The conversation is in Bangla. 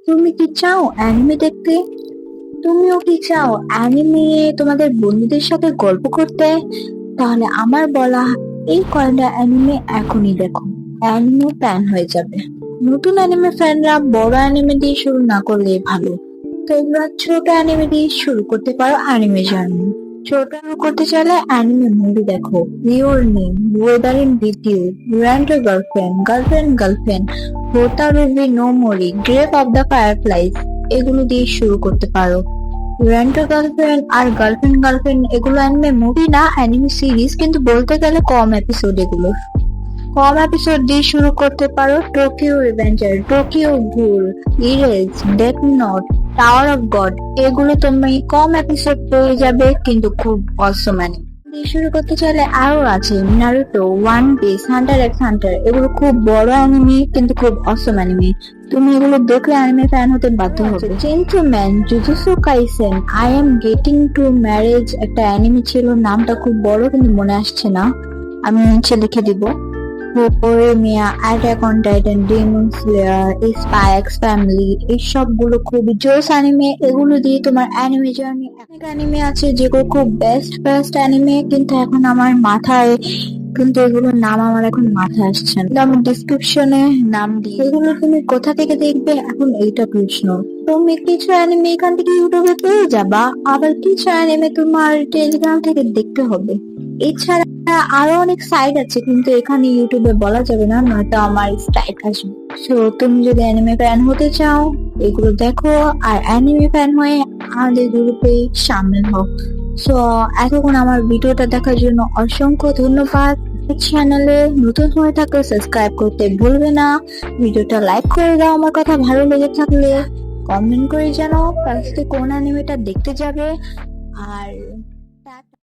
তুমি কি চাও অ্যানিমে দেখতে? তুমিও কি চাও অ্যানিমে তোমাদের বন্ধুদের সাথে গল্প করতে? তাহলে আমার বলা এই কয়টা অ্যানিমে এখনই দেখো, অ্যানিমে ফ্যান হয়ে যাবে। নতুন অ্যানিমে ফ্যানরা বড় অ্যানিমে দিয়ে শুরু না করলে ভালো। তোমরা ছোট অ্যানিমে দিয়ে শুরু করতে পারো অ্যানিমে জার্নি। ছোট করতে চাইলে অ্যানিমে মুভি দেখো, your name, weathering with you, rent a girlfriend, girlfriend girlfriend, হোতা রুবি নো মোরি, গ্রেভ অফ দ্য ফায়ারফ্লাইজ, এগুলো দিয়ে শুরু করতে পারো। রেন্টো গার্লফ্রেন্ড আর গার্লফ্রেন্ড গার্লফ্রেন্ড এগুলো অ্যানিমে মুভি না, অ্যানিমে সিরিজ, কিন্তু বলতে গেলে কম এপিসোড এগুলো। কম এপিসোড দিয়ে শুরু করতে পারো টোকিও রিভেঞ্জার, টোকিও ঘুর, erase, death note, tower of god, এগুলো তুমি কম এপিসোড পেয়ে যাবে কিন্তু খুব অসম অ্যানিমে। দিয়ে শুরু করতে চাইলে আরো আছে Naruto, one piece, Hunter x Hunter, এগুলো খুব বড় অ্যানিমে কিন্তু খুব অসম অ্যানিমে। তুমি এগুলো দেখলে অ্যানিমে ফ্যান হতে বাধ্য হবে। Chainsaw man, jujutsu Kaisen, I am getting two marriage, একটা অ্যানিমে ছিল, নামটা খুব বড় কিন্তু মনে আসছে না, আমি নিচে লিখে দিব। মিয়া, attack on Titan, demon slayer, spy x family, এই সবগুলো খুবই জোস অ্যানিমে। এগুলো দিয়ে তোমার অ্যানিমে জার্নি। অনেক অ্যানিমে আছে যেগুলো খুব বেস্ট বেস্ট অ্যানিমে, কিন্তু এখন আমার মাথায়, কিন্তু এগুলোর নাম আমার এখন মাথায় আসছে না। আমি ডিসক্রিপশনে নাম দিই, এগুলো তুমি কোথা থেকে দেখবে এখন এইটা প্রশ্ন। তুমি কিছু অ্যানিমে এখান থেকে ইউটিউবে পেয়ে যাবা, আবার কিছু অ্যানিমে তোমার টেলিগ্রাম থেকে দেখতে হবে। এছাড়া আরো অনেক সাইট আছে, কিন্তু এখানে ইউটিউবে বলা যাবে না, নয়তো আমার স্ট্রাইক আসবে। সো তুমি যদি অ্যানিমে ফ্যান হতে চাও এগুলো দেখো, আর অ্যানিমে ফ্যান হয়ে আমাদের গ্রুপে সামিল হও। সো এতক্ষণ আমার ভিডিওটা দেখার জন্য অসংখ্য ধন্যবাদ। চ্যানেলে নতুন হয়ে থাকলে সাবস্ক্রাইব করতে ভুলবে না। ভিডিওটা লাইক করে দাও আমার কথা ভালো লেগে থাকলে। কমেন্ট করে জানাও ফার্স্টে কোন অ্যানিমেটা দেখতে যাবে। আর